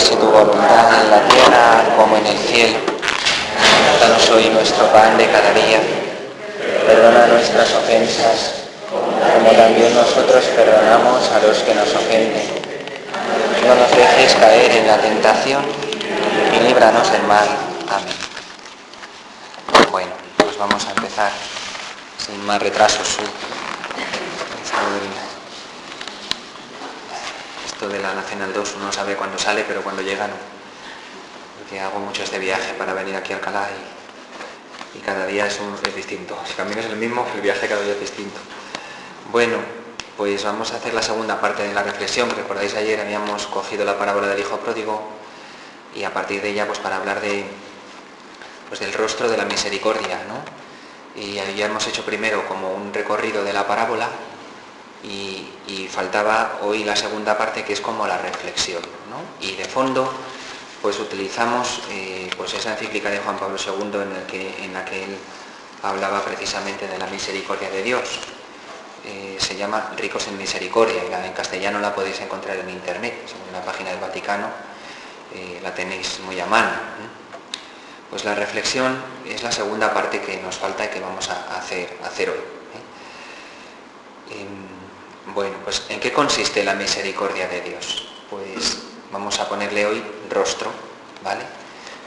hágase tu voluntad en la tierra como en el cielo. Danos hoy nuestro pan de cada día. Perdona nuestras ofensas, como también nosotros perdonamos a los que nos ofenden. No nos dejes caer en la tentación y líbranos del mal. Amén. Bueno, pues vamos a empezar sin más retrasos. Esto de la Nacional 2 uno sabe cuándo sale, pero cuando llega no. Porque hago mucho este viaje para venir aquí a Alcalá y cada día es distinto. Si el camino es el mismo, el viaje cada día es distinto. Bueno, pues vamos a hacer la segunda parte de la reflexión. Recordáis, ayer habíamos cogido la parábola del hijo pródigo y a partir de ella, pues para hablar del rostro de la misericordia, ¿no? Y ya hemos hecho primero como un recorrido de la parábola y faltaba hoy la segunda parte, que es como la reflexión, ¿no? Y de fondo pues utilizamos pues esa encíclica de Juan Pablo II en la que él hablaba precisamente de la misericordia de Dios. Se llama Ricos en Misericordia, y en castellano la podéis encontrar en internet, en la página del Vaticano, la tenéis muy a mano. Pues la reflexión es la segunda parte que nos falta y que vamos a hacer hoy. Bueno, pues ¿en qué consiste la misericordia de Dios? Pues vamos a ponerle hoy rostro, ¿vale?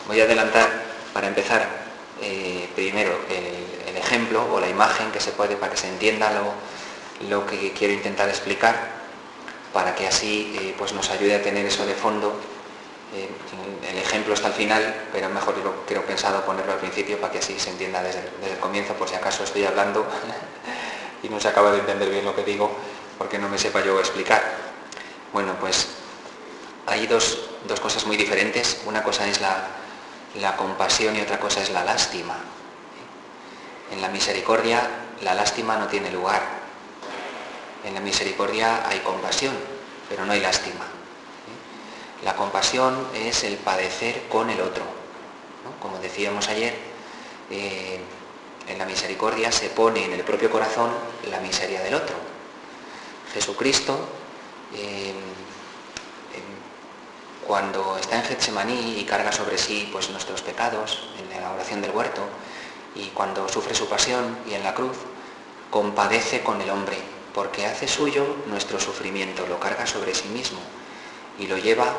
Voy a adelantar, para empezar, primero el ejemplo o la imagen que se puede, para que se entienda lo que quiero intentar explicar, para que así pues nos ayude a tener eso de fondo. El ejemplo está al final, pero mejor lo creo pensado ponerlo al principio para que así se entienda desde el comienzo, por si acaso estoy hablando y no se acaba de entender bien lo que digo, porque no me sepa yo explicar. Bueno, pues hay dos cosas muy diferentes. Una cosa es la compasión y otra cosa es la lástima. En la misericordia la lástima no tiene lugar. En la misericordia hay compasión, pero no hay lástima. La compasión es el padecer con el otro, ¿no? Como decíamos ayer, en la misericordia se pone en el propio corazón la miseria del otro. Jesucristo, cuando está en Getsemaní y carga sobre sí pues nuestros pecados en la oración del huerto, y cuando sufre su pasión y en la cruz, compadece con el hombre, porque hace suyo nuestro sufrimiento, lo carga sobre sí mismo y lo lleva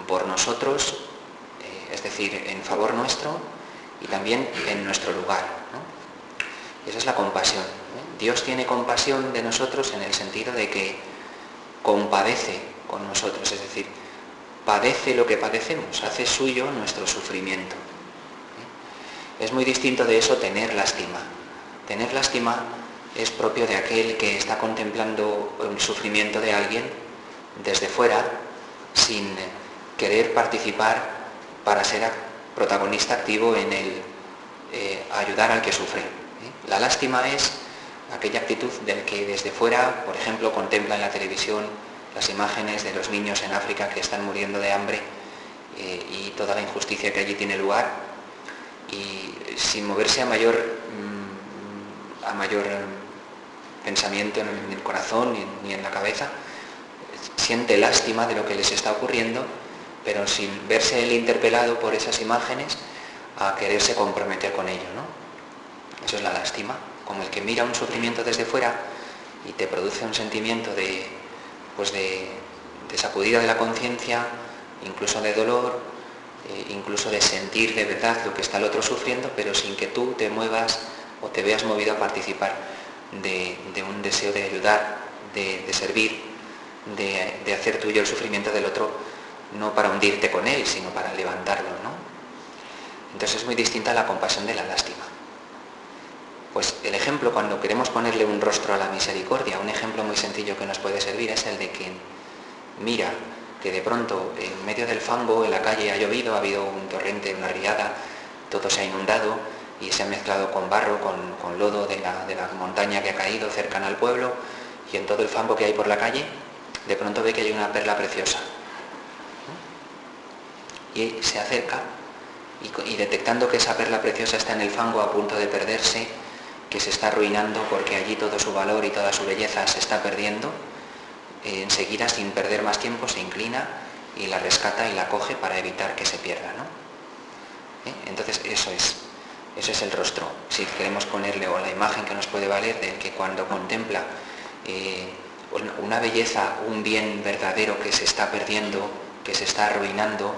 por nosotros, es decir, en favor nuestro y también en nuestro lugar, ¿no? Esa es la compasión. Dios tiene compasión de nosotros en el sentido de que compadece con nosotros, es decir, padece lo que padecemos, hace suyo nuestro sufrimiento. Es muy distinto de eso tener lástima. Tener lástima es propio de aquel que está contemplando el sufrimiento de alguien desde fuera, sin querer participar para ser protagonista activo en el ayudar al que sufre. La lástima es aquella actitud del que desde fuera, por ejemplo, contempla en la televisión las imágenes de los niños en África que están muriendo de hambre y toda la injusticia que allí tiene lugar, y sin moverse a mayor pensamiento en el corazón ni en la cabeza, siente lástima de lo que les está ocurriendo, pero sin verse él interpelado por esas imágenes a quererse comprometer con ello, ¿no? Eso es la lástima, como el que mira un sufrimiento desde fuera y te produce un sentimiento de sacudida de la conciencia, incluso de dolor, incluso de sentir de verdad lo que está el otro sufriendo, pero sin que tú te muevas o te veas movido a participar de un deseo de ayudar, de servir, de hacer tuyo el sufrimiento del otro, no para hundirte con él, sino para levantarlo, ¿no? Entonces es muy distinta la compasión de la lástima. Pues el ejemplo, cuando queremos ponerle un rostro a la misericordia, un ejemplo muy sencillo que nos puede servir es el de quien mira que de pronto en medio del fango en la calle ha llovido, ha habido un torrente, una riada, todo se ha inundado y se ha mezclado con barro, con lodo de la montaña que ha caído cercana al pueblo, y en todo el fango que hay por la calle, de pronto ve que hay una perla preciosa. Y se acerca y detectando que esa perla preciosa está en el fango a punto de perderse, que se está arruinando porque allí todo su valor y toda su belleza se está perdiendo, enseguida, sin perder más tiempo, se inclina y la rescata y la coge para evitar que se pierda, ¿no? Entonces eso es el rostro, si queremos ponerle, o la imagen que nos puede valer del que cuando contempla una belleza, un bien verdadero que se está perdiendo, que se está arruinando,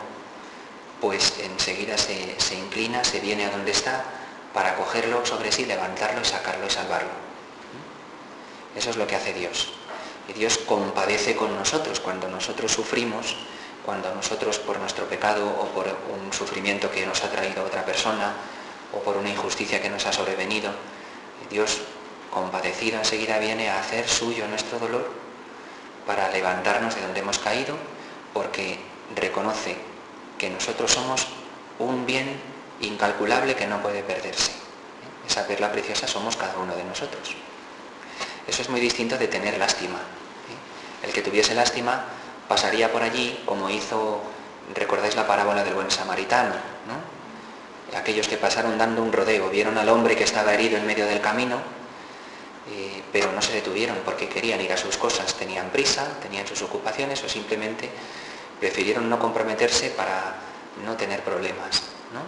pues enseguida se inclina, se viene a donde está para cogerlo sobre sí, levantarlo y sacarlo y salvarlo. Eso es lo que hace Dios. Y Dios compadece con nosotros cuando nosotros sufrimos, cuando nosotros por nuestro pecado o por un sufrimiento que nos ha traído otra persona o por una injusticia que nos ha sobrevenido. Dios, compadecido, enseguida viene a hacer suyo nuestro dolor para levantarnos de donde hemos caído, porque reconoce que nosotros somos un bien incalculable que no puede perderse. Esa perla preciosa somos cada uno de nosotros. Eso es muy distinto de tener lástima. El que tuviese lástima pasaría por allí como hizo, recordáis la parábola del buen samaritano, ¿no? Aquellos que pasaron dando un rodeo, vieron al hombre que estaba herido en medio del camino, pero no se detuvieron porque querían ir a sus cosas, tenían prisa, tenían sus ocupaciones o simplemente prefirieron no comprometerse para no tener problemas, ¿no?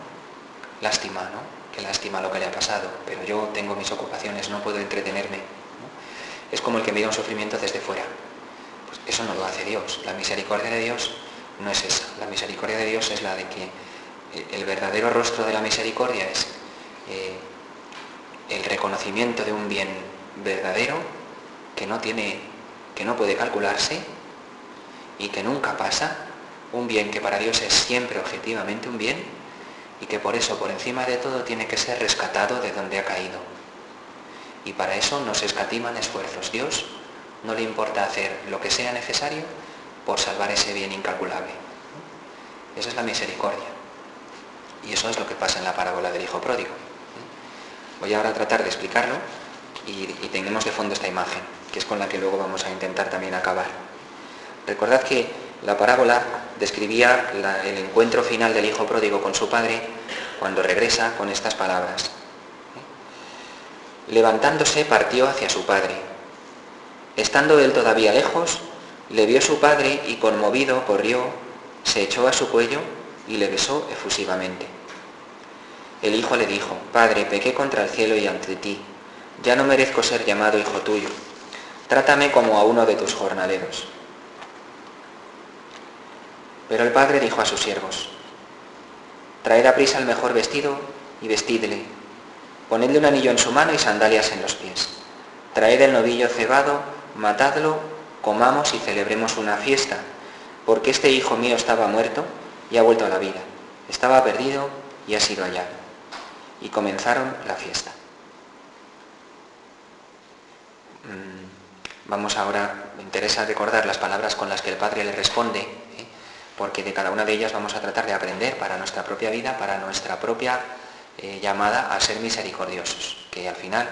Lástima, ¿no? Qué lástima lo que le ha pasado, pero yo tengo mis ocupaciones, no puedo entretenerme, ¿no? Es como el que mira un sufrimiento desde fuera. Pues eso no lo hace Dios. La misericordia de Dios no es esa. La misericordia de Dios es la de que el verdadero rostro de la misericordia es el reconocimiento de un bien verdadero que no puede calcularse y que nunca pasa, un bien que para Dios es siempre objetivamente un bien y que por eso, por encima de todo, tiene que ser rescatado de donde ha caído. Y para eso no se escatiman esfuerzos. Dios no le importa hacer lo que sea necesario por salvar ese bien incalculable. Esa es la misericordia. Y eso es lo que pasa en la parábola del hijo pródigo. Voy ahora a tratar de explicarlo y tengamos de fondo esta imagen, que es con la que luego vamos a intentar también acabar. Recordad que la parábola describía el encuentro final del hijo pródigo con su padre cuando regresa con estas palabras. Levantándose partió hacia su padre. Estando él todavía lejos, le vio su padre y conmovido corrió, se echó a su cuello y le besó efusivamente. El hijo le dijo: Padre, pequé contra el cielo y ante ti, ya no merezco ser llamado hijo tuyo, trátame como a uno de tus jornaleros. Pero el padre dijo a sus siervos: Traed a prisa el mejor vestido y vestidle, ponedle un anillo en su mano y sandalias en los pies, traed el novillo cebado, matadlo, comamos y celebremos una fiesta, porque este hijo mío estaba muerto y ha vuelto a la vida, estaba perdido y ha sido hallado. Y comenzaron la fiesta. Vamos ahora, me interesa recordar las palabras con las que el padre le responde, porque de cada una de ellas vamos a tratar de aprender para nuestra propia vida, para nuestra propia llamada a ser misericordiosos, que al final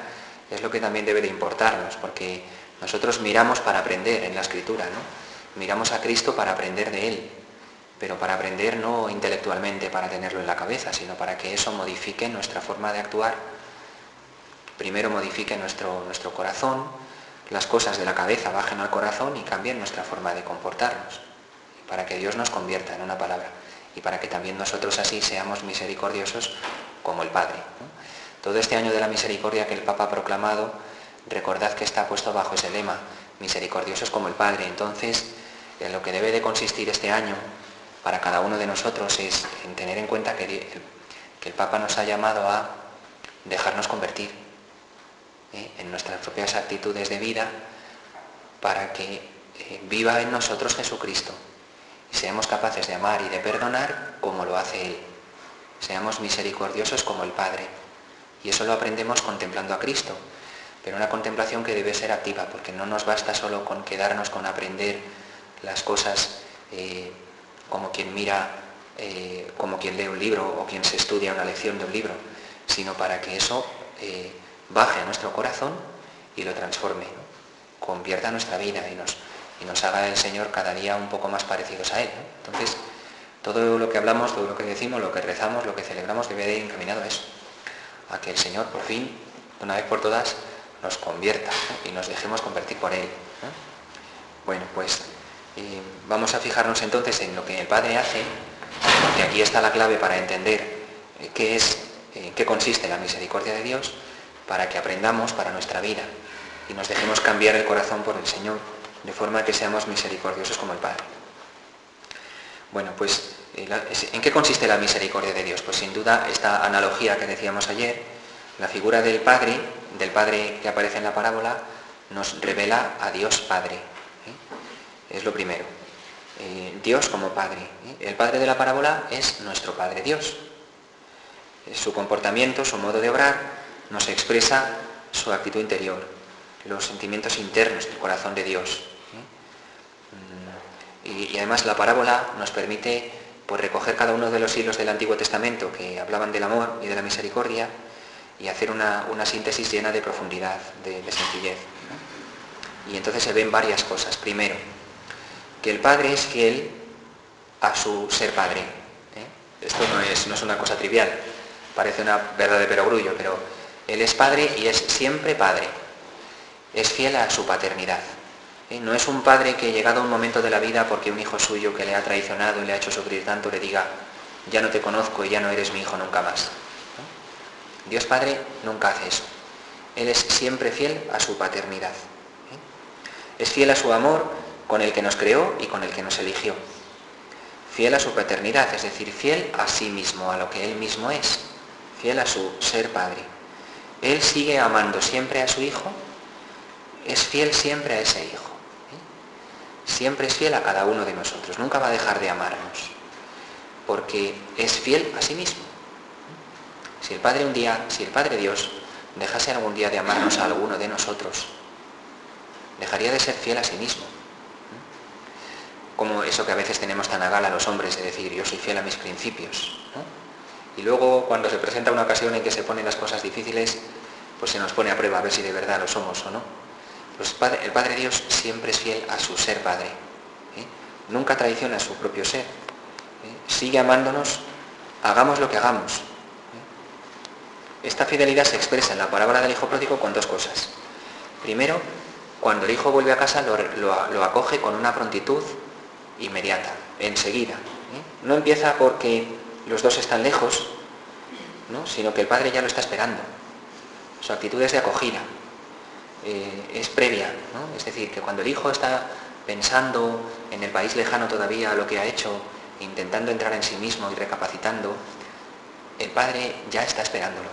es lo que también debe de importarnos, porque nosotros miramos para aprender en la Escritura, ¿no? Miramos a Cristo para aprender de Él, pero para aprender no intelectualmente, para tenerlo en la cabeza, sino para que eso modifique nuestra forma de actuar. Primero modifique nuestro corazón, las cosas de la cabeza bajen al corazón y cambien nuestra forma de comportarnos, para que Dios nos convierta en una palabra y para que también nosotros así seamos misericordiosos como el Padre, ¿no? Todo este año de la misericordia que el Papa ha proclamado, recordad que está puesto bajo ese lema, misericordiosos como el Padre. Entonces, en lo que debe de consistir este año para cada uno de nosotros es en tener en cuenta que el Papa nos ha llamado a dejarnos convertir en nuestras propias actitudes de vida para que viva en nosotros Jesucristo y seamos capaces de amar y de perdonar como lo hace Él. Seamos misericordiosos como el Padre. Y eso lo aprendemos contemplando a Cristo, pero una contemplación que debe ser activa, porque no nos basta solo con quedarnos con aprender las cosas como quien mira, como quien lee un libro o quien se estudia una lección de un libro, sino para que eso baje a nuestro corazón y lo transforme, ¿no? Convierta nuestra vida y nos haga el Señor cada día un poco más parecidos a Él, ¿no? Entonces, todo lo que hablamos, todo lo que decimos, lo que rezamos, lo que celebramos debe de ir encaminado a eso, a que el Señor por fin, de una vez por todas, nos convierta, ¿no? Y nos dejemos convertir por Él, ¿no? Bueno, pues Vamos a fijarnos entonces en lo que el Padre hace, porque aquí está la clave para entender en qué consiste la misericordia de Dios, para que aprendamos para nuestra vida y nos dejemos cambiar el corazón por el Señor, de forma que seamos misericordiosos como el Padre. Bueno, pues, ¿en qué consiste la misericordia de Dios? Pues sin duda esta analogía que decíamos ayer, la figura del Padre que aparece en la parábola, nos revela a Dios Padre. Es lo primero. Dios como Padre. El Padre de la parábola es nuestro Padre Dios. Su comportamiento, su modo de obrar, nos expresa su actitud interior, los sentimientos internos del corazón de Dios. Y además la parábola nos permite pues, recoger cada uno de los hilos del Antiguo Testamento que hablaban del amor y de la misericordia y hacer una síntesis llena de profundidad, de sencillez. Y entonces se ven varias cosas. Primero, que el Padre es fiel a su ser Padre. Esto no es una cosa trivial, parece una verdad de perogrullo, pero Él es Padre y es siempre Padre. Es fiel a su paternidad. No es un padre que llegado a un momento de la vida porque un hijo suyo que le ha traicionado y le ha hecho sufrir tanto le diga, ya no te conozco y ya no eres mi hijo nunca más. Dios Padre nunca hace eso. Él es siempre fiel a su paternidad. Es fiel a su amor con el que nos creó y con el que nos eligió. Fiel a su paternidad, es decir, fiel a sí mismo, a lo que Él mismo es. Fiel a su ser Padre. Él sigue amando siempre a su Hijo, es fiel siempre a ese Hijo. Siempre es fiel a cada uno de nosotros, nunca va a dejar de amarnos, porque es fiel a sí mismo. Si el Padre Dios dejase algún día de amarnos a alguno de nosotros, dejaría de ser fiel a sí mismo. Como eso que a veces tenemos tan a gala los hombres de decir, yo soy fiel a mis principios, ¿no? Y luego cuando se presenta una ocasión en que se ponen las cosas difíciles, pues se nos pone a prueba a ver si de verdad lo somos o no. Pues el Padre Dios siempre es fiel a su ser Padre. Nunca traiciona su propio ser. Sigue amándonos, hagamos lo que hagamos. Esta fidelidad se expresa en la parábola del hijo pródigo con dos cosas. Primero, cuando el hijo vuelve a casa lo acoge con una prontitud inmediata, enseguida. No empieza porque los dos están lejos, ¿no? Sino que el Padre ya lo está esperando. Su actitud es de acogida. Es previa, ¿no? Es decir, que cuando el hijo está pensando en el país lejano todavía lo que ha hecho, intentando entrar en sí mismo y recapacitando, el Padre ya está esperándolo.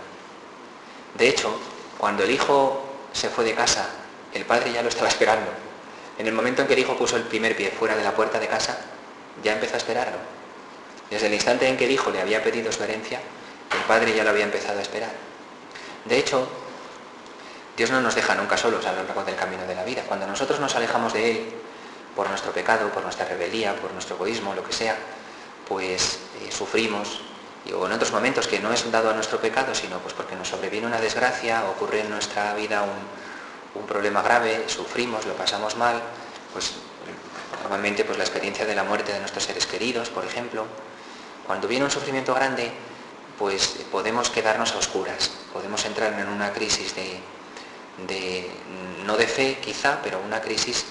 De hecho, cuando el hijo se fue de casa, el Padre ya lo estaba esperando. En el momento en que el hijo puso el primer pie fuera de la puerta de casa, ya empezó a esperarlo. Desde el instante en que el hijo le había pedido su herencia, el Padre ya lo había empezado a esperar. De hecho, Dios no nos deja nunca solos a lo largo del camino de la vida. Cuando nosotros nos alejamos de Él por nuestro pecado, por nuestra rebeldía, por nuestro egoísmo, lo que sea, pues sufrimos. O en otros momentos que no es dado a nuestro pecado, sino pues porque nos sobreviene una desgracia, ocurre en nuestra vida un problema grave, sufrimos, lo pasamos mal, pues normalmente pues la experiencia de la muerte de nuestros seres queridos, por ejemplo. Cuando viene un sufrimiento grande, pues podemos quedarnos a oscuras, podemos entrar en una crisis no de fe quizá, pero una crisis,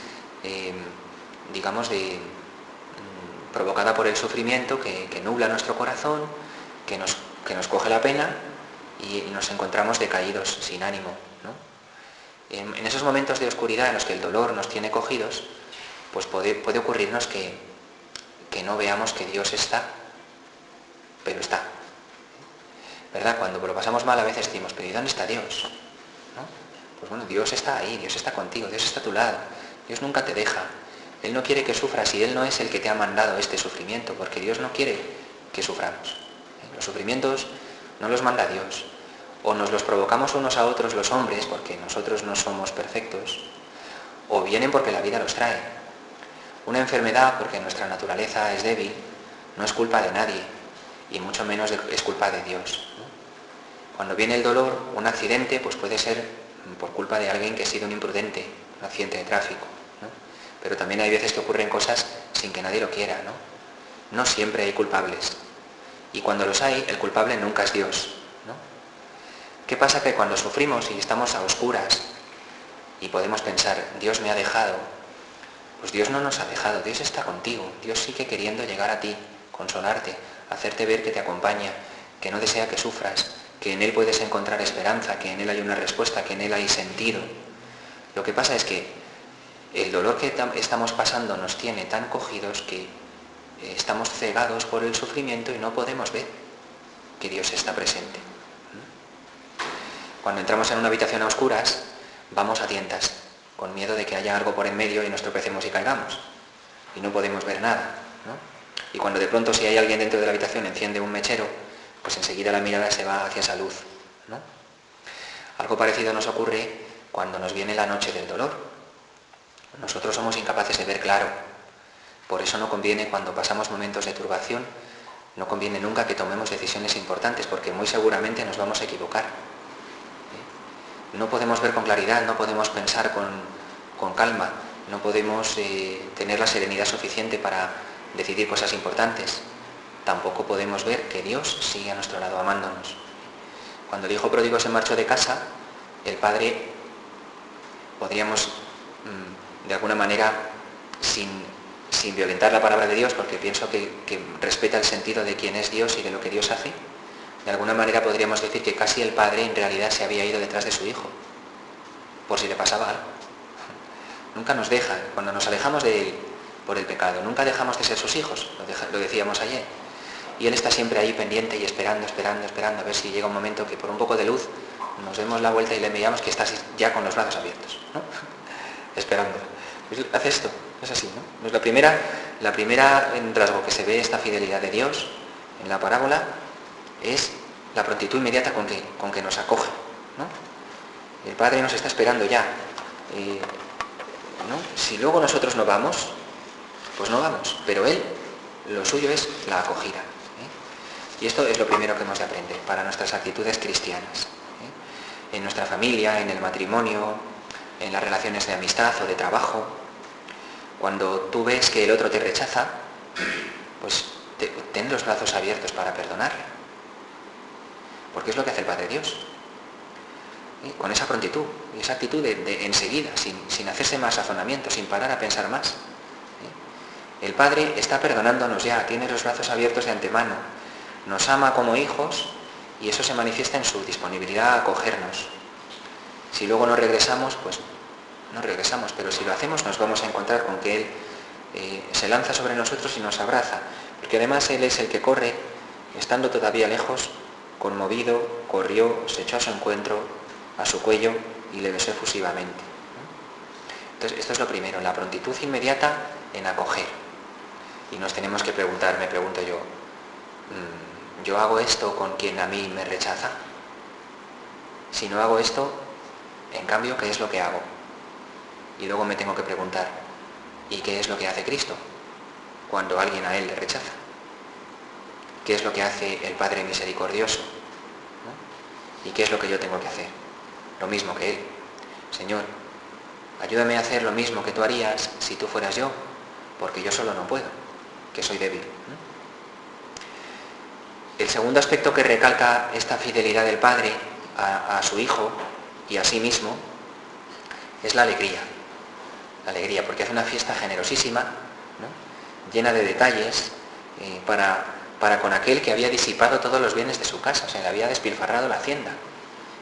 provocada por el sufrimiento que nubla nuestro corazón, que nos coge la pena y nos encontramos decaídos, sin ánimo, ¿no? En esos momentos de oscuridad en los que el dolor nos tiene cogidos, pues puede ocurrirnos que no veamos que Dios está, pero está. ¿Verdad? Cuando lo pasamos mal a veces decimos, pero ¿y dónde está Dios? ¿No? Pues bueno, Dios está ahí, Dios está contigo, Dios está a tu lado, Dios nunca te deja. Él no quiere que sufras y Él no es el que te ha mandado este sufrimiento, porque Dios no quiere que suframos. Los sufrimientos no los manda Dios. O nos los provocamos unos a otros los hombres, porque nosotros no somos perfectos, o vienen porque la vida los trae. Una enfermedad, porque nuestra naturaleza es débil, no es culpa de nadie, y mucho menos es culpa de Dios. Cuando viene el dolor, un accidente, pues puede ser por culpa de alguien que ha sido un imprudente, un accidente de tráfico, ¿no? Pero también hay veces que ocurren cosas sin que nadie lo quiera, ¿no? No siempre hay culpables. Y cuando los hay, el culpable nunca es Dios, ¿no? ¿Qué pasa? Que cuando sufrimos y estamos a oscuras y podemos pensar, Dios me ha dejado, pues Dios no nos ha dejado, Dios está contigo, Dios sigue queriendo llegar a ti, consolarte, hacerte ver que te acompaña, que no desea que sufras, que en Él puedes encontrar esperanza, que en Él hay una respuesta, que en Él hay sentido. Lo que pasa es que el dolor que estamos pasando nos tiene tan cogidos que estamos cegados por el sufrimiento y no podemos ver que Dios está presente. Cuando entramos en una habitación a oscuras, vamos a tientas, con miedo de que haya algo por en medio y nos tropecemos y caigamos. Y no podemos ver nada, ¿no? Y cuando de pronto, si hay alguien dentro de la habitación, enciende un mechero, pues enseguida la mirada se va hacia esa luz, ¿no? Algo parecido nos ocurre cuando nos viene la noche del dolor. Nosotros somos incapaces de ver claro. Por eso no conviene, cuando pasamos momentos de turbación, no conviene nunca que tomemos decisiones importantes, porque muy seguramente nos vamos a equivocar. No podemos ver con claridad, no podemos pensar con calma, no podemos tener la serenidad suficiente para decidir cosas importantes. Tampoco podemos ver que Dios sigue a nuestro lado amándonos. Cuando el hijo pródigo se marchó de casa, el padre, podríamos de alguna manera, sin violentar la palabra de Dios, porque pienso que respeta el sentido de quién es Dios y de lo que Dios hace, de alguna manera podríamos decir que casi el padre en realidad se había ido detrás de su hijo, por si le pasaba algo. Nunca nos deja, cuando nos alejamos de él por el pecado, nunca dejamos de ser sus hijos, lo decíamos ayer. Y él está siempre ahí pendiente y esperando, a ver si llega un momento que por un poco de luz nos demos la vuelta y le veamos que está ya con los brazos abiertos, ¿no? Esperando. Pues hace esto, es así, ¿no? Pues la primera rasgo que se ve esta fidelidad de Dios en la parábola es la prontitud inmediata con que nos acoge, ¿no? El Padre nos está esperando ya, ¿no? Si luego nosotros no vamos, pues no vamos, pero Él, lo suyo es la acogida, ¿eh? Y esto es lo primero que hemos de aprender para nuestras actitudes cristianas, ¿eh? En nuestra familia, en el matrimonio, en las relaciones de amistad o de trabajo. Cuando tú ves que el otro te rechaza, pues ten los brazos abiertos para perdonarle. Porque es lo que hace el Padre Dios. ¿Eh? Con esa prontitud, y esa actitud de enseguida, sin hacerse más razonamiento, sin parar a pensar más. ¿Eh? El Padre está perdonándonos ya, tiene los brazos abiertos de antemano, nos ama como hijos y eso se manifiesta en su disponibilidad a acogernos. Si luego no regresamos, pues no regresamos, pero si lo hacemos nos vamos a encontrar con que Él se lanza sobre nosotros y nos abraza, porque además Él es el que corre, estando todavía lejos, conmovido, corrió, se echó a su encuentro, a su cuello y le besó efusivamente. Entonces, esto es lo primero, la prontitud inmediata en acoger. Y nos tenemos que preguntar, me pregunto yo, ¿yo hago esto con quien a mí me rechaza? Si no hago esto, en cambio, ¿qué es lo que hago? Y luego me tengo que preguntar, ¿y qué es lo que hace Cristo cuando alguien a Él le rechaza? ¿Qué es lo que hace el Padre misericordioso? ¿No? ¿Y qué es lo que yo tengo que hacer? Lo mismo que Él. Señor, ayúdame a hacer lo mismo que tú harías si tú fueras yo, porque yo solo no puedo, que soy débil. ¿No? El segundo aspecto que recalca esta fidelidad del Padre a su Hijo y a sí mismo es la alegría. La alegría, porque hace una fiesta generosísima, ¿no? Llena de detalles, para con aquel que había disipado todos los bienes de su casa, o sea, le había despilfarrado la hacienda.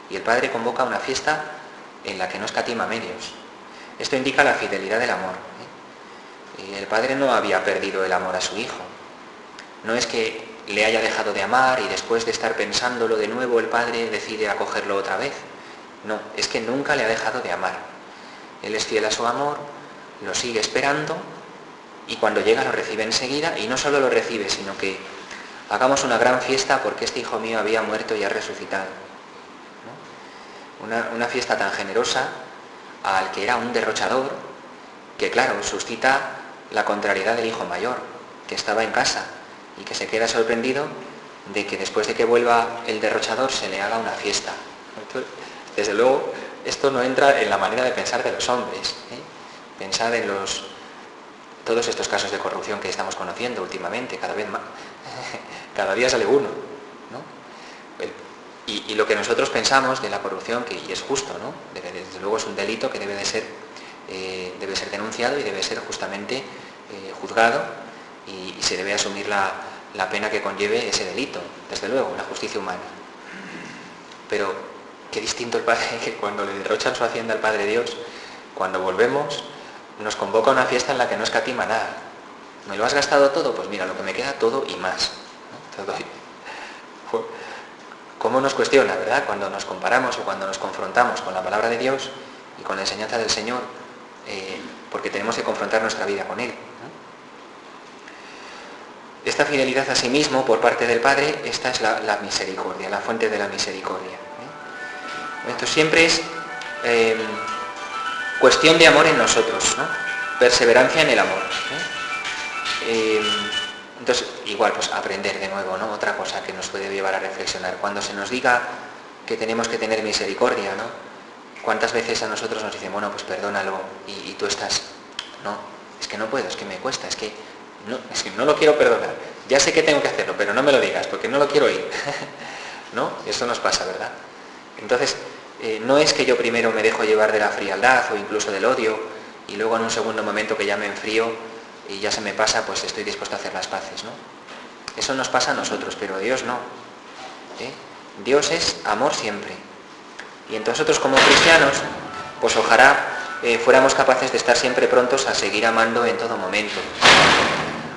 Y el Padre convoca una fiesta en la que no escatima medios. Esto indica la fidelidad del amor, ¿eh? Y el Padre no había perdido el amor a su Hijo. No es que le haya dejado de amar y después de estar pensándolo de nuevo el Padre decide acogerlo otra vez. No, es que nunca le ha dejado de amar. Él es fiel a su amor, lo sigue esperando y cuando llega lo recibe enseguida, y no solo lo recibe, sino que hagamos una gran fiesta porque este hijo mío había muerto y ha resucitado, ¿no? Una fiesta tan generosa al que era un derrochador, que claro, suscita la contrariedad del hijo mayor, que estaba en casa y que se queda sorprendido de que después de que vuelva el derrochador se le haga una fiesta. Entonces, desde luego, esto no entra en la manera de pensar de los hombres, ¿eh? Pensad en todos estos casos de corrupción que estamos conociendo últimamente, cada vez más, cada día sale uno, ¿no? Y lo que nosotros pensamos de la corrupción, y es justo, ¿no? Desde luego es un delito que debe de ser debe ser denunciado y debe ser justamente juzgado y se debe asumir la pena que conlleve ese delito, desde luego, la justicia humana. Pero qué distinto el Padre que cuando le derrochan su hacienda al Padre Dios, cuando volvemos, nos convoca a una fiesta en la que no escatima nada. ¿Me lo has gastado todo? Pues mira, lo que me queda todo y más, ¿no? Todo. ¿Cómo nos cuestiona, verdad? Cuando nos comparamos o cuando nos confrontamos con la palabra de Dios y con la enseñanza del Señor, porque tenemos que confrontar nuestra vida con Él, ¿no? Esta fidelidad a sí mismo por parte del Padre, esta es la misericordia, la fuente de la misericordia, ¿eh? Esto siempre es cuestión de amor en nosotros, ¿no? Perseverancia en el amor, ¿eh? Entonces, igual, pues aprender de nuevo, ¿no? Otra cosa que nos puede llevar a reflexionar. Cuando se nos diga que tenemos que tener misericordia, ¿no? ¿Cuántas veces a nosotros nos dicen, bueno, pues perdónalo y tú estás, no, es que no puedo, es que me cuesta, es que no lo quiero perdonar. Ya sé que tengo que hacerlo, pero no me lo digas porque no lo quiero oír. ¿No? Eso nos pasa, ¿verdad? Entonces, no es que yo primero me dejo llevar de la frialdad o incluso del odio y luego en un segundo momento que ya me enfrío y ya se me pasa, pues estoy dispuesto a hacer las paces, ¿no? Eso nos pasa a nosotros, pero a Dios no, ¿eh? Dios es amor siempre. Y entonces nosotros como cristianos, pues ojalá fuéramos capaces de estar siempre prontos a seguir amando en todo momento,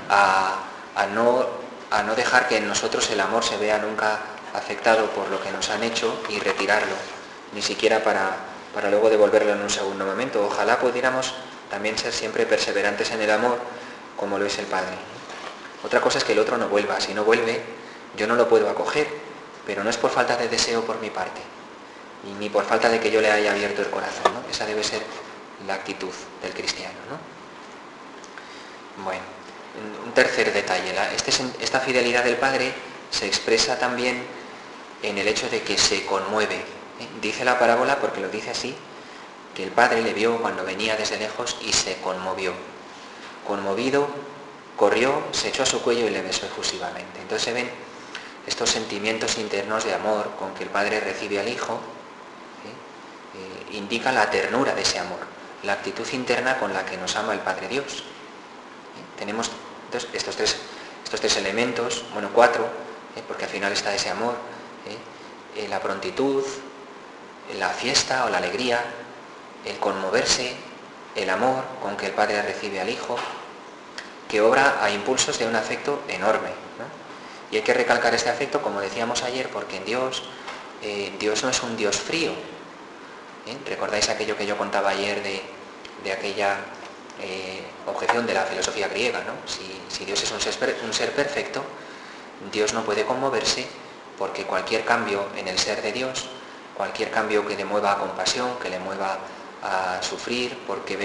a no dejar que en nosotros el amor se vea nunca afectado por lo que nos han hecho y retirarlo, ni siquiera para luego devolverlo en un segundo momento. Ojalá pudiéramos también ser siempre perseverantes en el amor, como lo es el Padre. Otra cosa es que el otro no vuelva. Si no vuelve, yo no lo puedo acoger, pero no es por falta de deseo por mi parte, y ni por falta de que yo le haya abierto el corazón, ¿no? Esa debe ser la actitud del cristiano, ¿no? Bueno, un tercer detalle. Esta fidelidad del Padre se expresa también en el hecho de que se conmueve, ¿eh? Dice la parábola, porque lo dice así, que el Padre le vio cuando venía desde lejos y se conmovió. Conmovido, corrió, se echó a su cuello y le besó efusivamente. Entonces se ven estos sentimientos internos de amor con que el Padre recibe al Hijo, indica la ternura de ese amor, la actitud interna con la que nos ama el Padre Dios. Tenemos entonces estos tres elementos, bueno, 4, porque al final está ese amor, la prontitud, la fiesta o la alegría, el conmoverse, el amor con que el Padre recibe al Hijo, que obra a impulsos de un afecto enorme, ¿no? Y hay que recalcar este afecto, como decíamos ayer, porque en Dios no es un Dios frío. ¿Recordáis aquello que yo contaba ayer de aquella objeción de la filosofía griega, ¿no? Si Dios es un ser perfecto, Dios no puede conmoverse, porque cualquier cambio en el ser de Dios, cualquier cambio que le mueva a compasión, que le mueva a sufrir, porque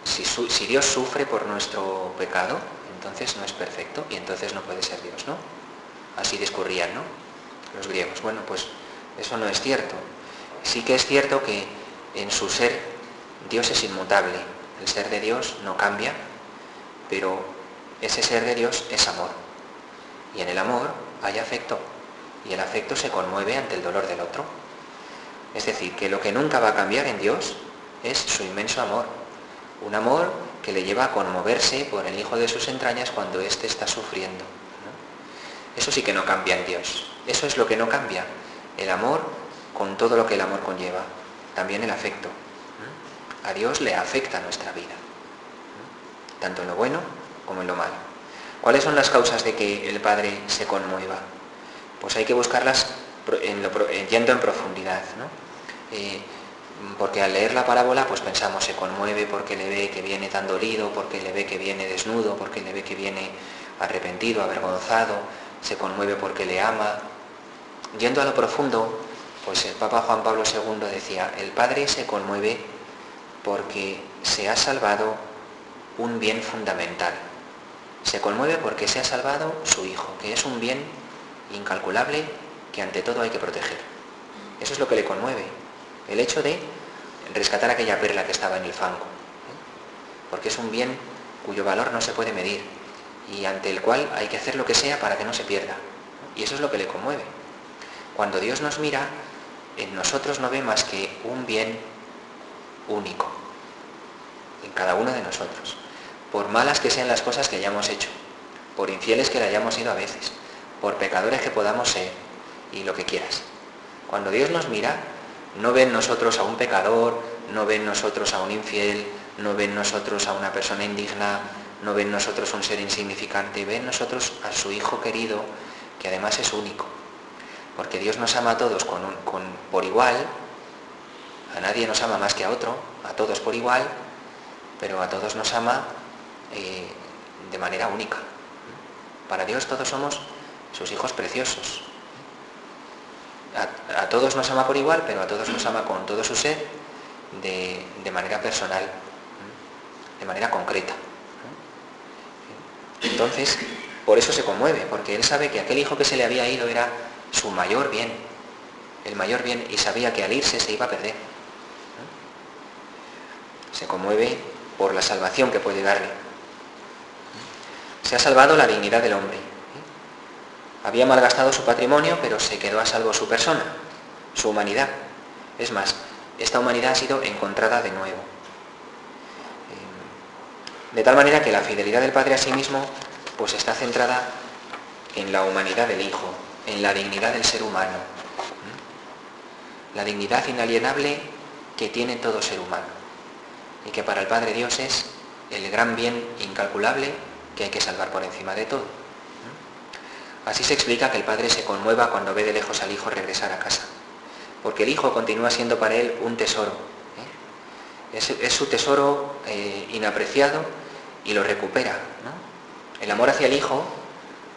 si Dios sufre por nuestro pecado, entonces no es perfecto y entonces no puede ser Dios, ¿no? Así discurrían, ¿no? Los griegos. Bueno, pues eso no es cierto. Sí que es cierto que en su ser Dios es inmutable. El ser de Dios no cambia, pero ese ser de Dios es amor. Y en el amor hay afecto. Y el afecto se conmueve ante el dolor del otro. Es decir, que lo que nunca va a cambiar en Dios es su inmenso amor. Un amor que le lleva a conmoverse por el hijo de sus entrañas cuando éste está sufriendo, ¿no? Eso sí que no cambia en Dios. Eso es lo que no cambia. El amor con todo lo que el amor conlleva. También el afecto. A Dios le afecta nuestra vida, tanto en lo bueno como en lo malo. ¿Cuáles son las causas de que el Padre se conmueva? Pues hay que buscarlas yendo en profundidad, ¿no? Porque al leer la parábola pues pensamos, se conmueve porque le ve que viene tan dolido, porque le ve que viene desnudo, porque le ve que viene arrepentido, avergonzado, se conmueve porque le ama. Yendo a lo profundo, pues el Papa Juan Pablo II decía, el Padre se conmueve porque se ha salvado un bien fundamental. Se conmueve porque se ha salvado su Hijo, que es un bien incalculable que ante todo hay que proteger. Eso es lo que le conmueve. El hecho de rescatar aquella perla que estaba en el fango, porque es un bien cuyo valor no se puede medir y ante el cual hay que hacer lo que sea para que no se pierda. Y eso es lo que le conmueve. Cuando Dios nos mira, en nosotros no ve más que un bien único, en cada uno de nosotros. Por malas que sean las cosas que hayamos hecho, por infieles que le hayamos sido a veces, por pecadores que podamos ser, y lo que quieras. Cuando Dios nos mira, no ve en nosotros a un pecador, no ve en nosotros a un infiel, no ve en nosotros a una persona indigna, no ve en nosotros un ser insignificante, ve en nosotros a su Hijo querido, que además es único. Porque Dios nos ama a todos por igual, a nadie nos ama más que a otro, a todos por igual, pero a todos nos ama de manera única. Para Dios todos somos sus hijos preciosos. A todos nos ama por igual, pero a todos nos ama con todo su ser, de manera personal, de manera concreta. Entonces, por eso se conmueve, porque Él sabe que aquel hijo que se le había ido era su mayor bien, el mayor bien, y sabía que al irse se iba a perder. Se conmueve por la salvación que puede darle. Se ha salvado la dignidad del hombre. Había malgastado su patrimonio, pero se quedó a salvo su persona, su humanidad. Es más, esta humanidad ha sido encontrada de nuevo. De tal manera que la fidelidad del Padre a sí mismo pues está centrada en la humanidad del Hijo, en la dignidad del ser humano. La dignidad inalienable que tiene todo ser humano. Y que para el Padre Dios es el gran bien incalculable que hay que salvar por encima de todo. Así se explica que el Padre se conmueva cuando ve de lejos al Hijo regresar a casa. Porque el Hijo continúa siendo para Él un tesoro. Es su tesoro inapreciado y lo recupera, ¿no? El amor hacia el Hijo,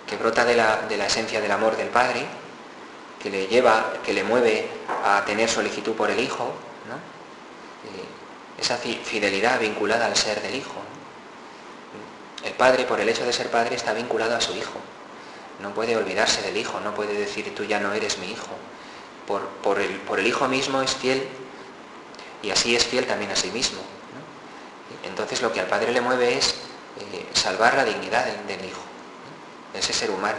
que brota de la esencia del amor del Padre, que le lleva, que le mueve a tener solicitud por el Hijo, ¿no? Esa fidelidad vinculada al ser del Hijo. El Padre, por el hecho de ser Padre, está vinculado a su Hijo. No puede olvidarse del Hijo, no puede decir tú ya no eres mi Hijo. Por el Hijo mismo es fiel y así es fiel también a sí mismo, ¿no? Entonces lo que al Padre le mueve es salvar la dignidad del Hijo, ¿no? Ese ser humano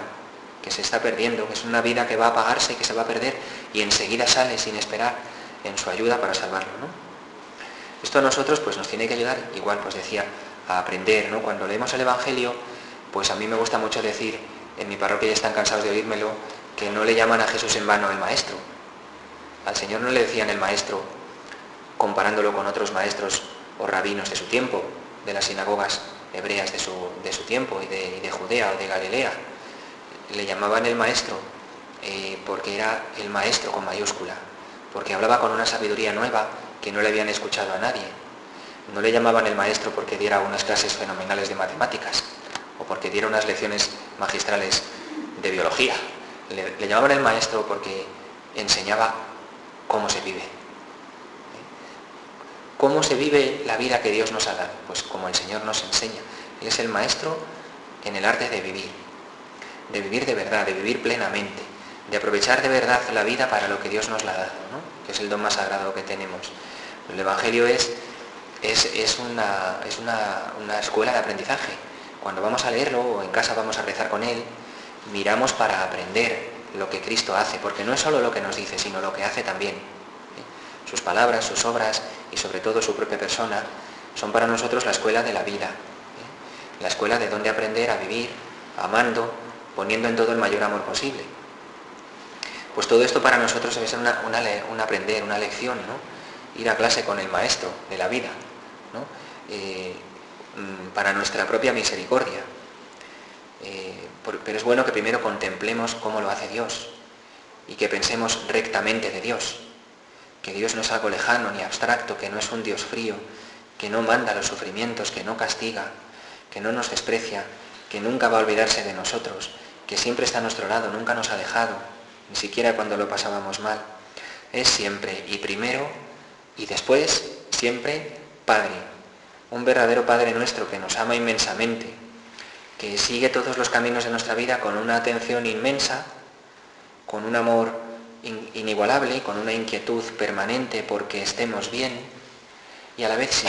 que se está perdiendo, que es una vida que va a apagarse, que se va a perder y enseguida sale sin esperar en su ayuda para salvarlo, ¿no? Esto a nosotros pues nos tiene que ayudar, igual pues decía, a aprender, ¿no? Cuando leemos el Evangelio, pues a mí me gusta mucho decir, en mi parroquia ya están cansados de oírmelo, que no le llaman a Jesús en vano el Maestro. Al Señor no le decían el Maestro comparándolo con otros maestros o rabinos de su tiempo, de las sinagogas hebreas de su tiempo y de Judea o de Galilea. Le llamaban el Maestro porque era el Maestro con mayúscula, porque hablaba con una sabiduría nueva que no le habían escuchado a nadie. No le llamaban el Maestro porque diera unas clases fenomenales de matemáticas o porque diera unas lecciones magistrales de biología. Le llamaban el Maestro porque enseñaba cómo se vive. ¿Cómo se vive la vida que Dios nos ha dado? Pues como el Señor nos enseña. Él es el Maestro en el arte de vivir de verdad, de vivir plenamente, de aprovechar de verdad la vida para lo que Dios nos la ha dado, ¿no? Que es el don más sagrado que tenemos. El Evangelio es una escuela de aprendizaje. Cuando vamos a leerlo o en casa vamos a rezar con él, miramos para aprender lo que Cristo hace, porque no es solo lo que nos dice, sino lo que hace también. Sus palabras, sus obras y sobre todo su propia persona son para nosotros la escuela de la vida, la escuela de dónde aprender a vivir, amando, poniendo en todo el mayor amor posible. Pues todo esto para nosotros debe ser un aprender, una lección, ¿no? Ir a clase con el Maestro de la vida, ¿no? Para nuestra propia misericordia. Pero es bueno que primero contemplemos cómo lo hace Dios y que pensemos rectamente de Dios, que Dios no es algo lejano ni abstracto, que no es un Dios frío, que no manda los sufrimientos, que no castiga, que no nos desprecia, que nunca va a olvidarse de nosotros, que siempre está a nuestro lado, nunca nos ha dejado, ni siquiera cuando lo pasábamos mal. Es siempre y primero y después siempre Padre, un verdadero Padre nuestro que nos ama inmensamente, que sigue todos los caminos de nuestra vida con una atención inmensa, con un amor inigualable, con una inquietud permanente porque estemos bien y a la vez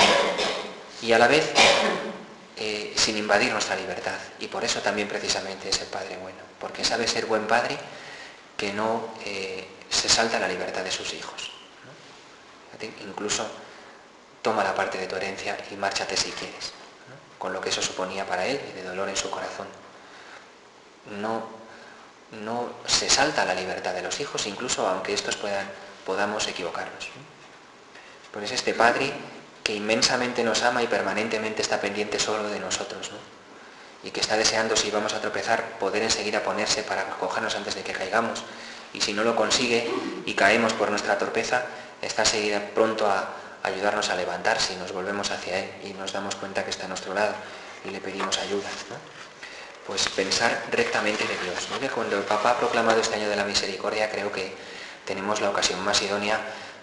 sin invadir nuestra libertad. Y por eso también precisamente es el Padre bueno, porque sabe ser buen Padre que no se salta la libertad de sus hijos, ¿no? Incluso toma la parte de tu herencia y márchate si quieres, ¿no? Con lo que eso suponía para él y de dolor en su corazón. No se salta la libertad de los hijos, incluso aunque estos podamos equivocarnos, ¿no? Pues es este Padre que inmensamente nos ama y permanentemente está pendiente solo de nosotros, ¿no? Y que está deseando, si vamos a tropezar, poder enseguida ponerse para cogernos antes de que caigamos. Y si no lo consigue y caemos por nuestra torpeza, está enseguida pronto a ayudarnos a levantar si nos volvemos hacia Él y nos damos cuenta que está a nuestro lado y le pedimos ayuda, ¿no? Pues pensar rectamente de Dios, ¿no? Que cuando el Papa ha proclamado este año de la misericordia, creo que tenemos la ocasión más idónea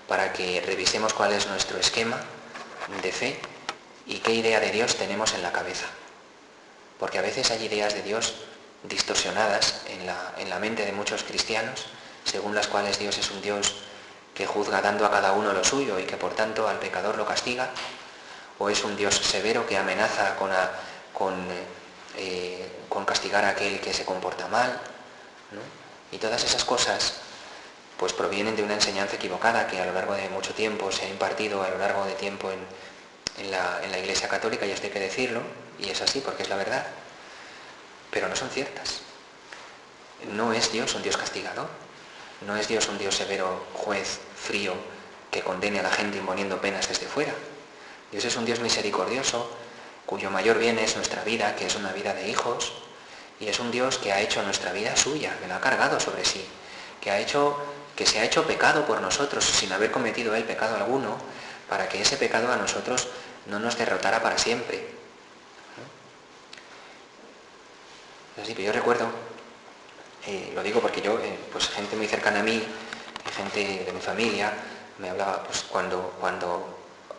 para que revisemos cuál es nuestro esquema de fe y qué idea de Dios tenemos en la cabeza. Porque a veces hay ideas de Dios distorsionadas en la mente de muchos cristianos, según las cuales Dios es un Dios que juzga dando a cada uno lo suyo y que por tanto al pecador lo castiga, o es un Dios severo que amenaza con castigar a aquel que se comporta mal, ¿no? Y todas esas cosas pues provienen de una enseñanza equivocada que a lo largo de mucho tiempo se ha impartido a lo largo de tiempo en la Iglesia Católica, y esto hay que decirlo, y es así porque es la verdad, pero no son ciertas. No es Dios un Dios castigador, no es Dios un Dios severo, juez, frío, que condene a la gente imponiendo penas desde fuera. Dios es un Dios misericordioso, cuyo mayor bien es nuestra vida, que es una vida de hijos, y es un Dios que ha hecho nuestra vida suya, que la ha cargado sobre sí, que se ha hecho pecado por nosotros sin haber cometido Él pecado alguno, para que ese pecado a nosotros no nos derrotara para siempre. Así que yo recuerdo, lo digo porque yo, pues gente muy cercana a mí, gente de mi familia, me hablaba, pues cuando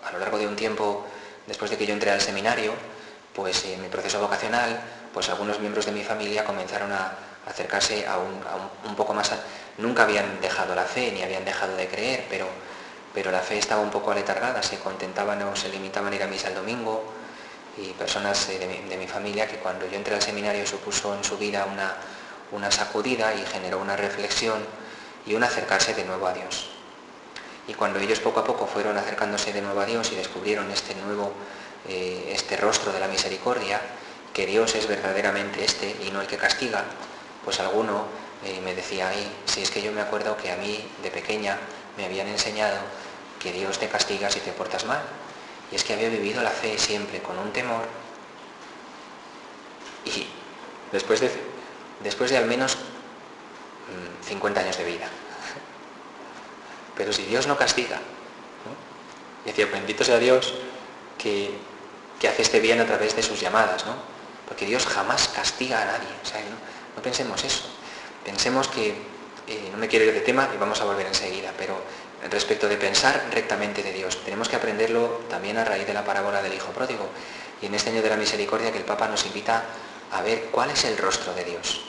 a lo largo de un tiempo, después de que yo entré al seminario, pues en mi proceso vocacional, pues algunos miembros de mi familia comenzaron a acercarse a un poco más. Nunca habían dejado la fe ni habían dejado de creer, pero la fe estaba un poco aletargada, se contentaban o se limitaban a ir a misa el domingo, y personas de mi familia que cuando yo entré al seminario supuso en su vida una sacudida y generó una reflexión y un acercarse de nuevo a Dios. Y cuando ellos poco a poco fueron acercándose de nuevo a Dios y descubrieron este rostro de la misericordia, que Dios es verdaderamente este y no el que castiga, pues alguno me decía, si es que yo me acuerdo que a mí de pequeña me habían enseñado que Dios te castiga si te portas mal. Y es que había vivido la fe siempre con un temor, y después de al menos 50 años de vida. Pero si Dios no castiga, ¿no? Y decía, bendito sea Dios que hace este bien a través de sus llamadas, ¿no? Porque Dios jamás castiga a nadie. O sea, no pensemos eso. Pensemos que, no me quiero ir de tema y vamos a volver enseguida, pero respecto de pensar rectamente de Dios, tenemos que aprenderlo también a raíz de la parábola del Hijo Pródigo, y en este año de la misericordia que el Papa nos invita a ver cuál es el rostro de Dios.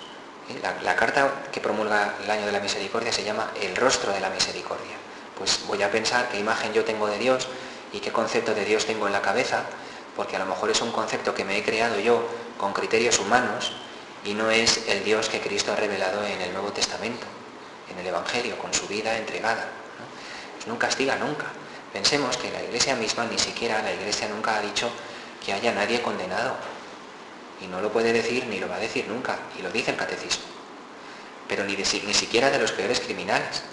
La carta que promulga el año de la misericordia se llama El rostro de la misericordia. Pues voy a pensar qué imagen yo tengo de Dios y qué concepto de Dios tengo en la cabeza, porque a lo mejor es un concepto que me he creado yo con criterios humanos y no es el Dios que Cristo ha revelado en el Nuevo Testamento, en el Evangelio, con su vida entregada, ¿no? Pues no castiga nunca. Pensemos que la Iglesia misma, ni siquiera la Iglesia nunca ha dicho que haya nadie condenado. Y no lo puede decir ni lo va a decir nunca, y lo dice el Catecismo. Pero ni siquiera de los peores criminales.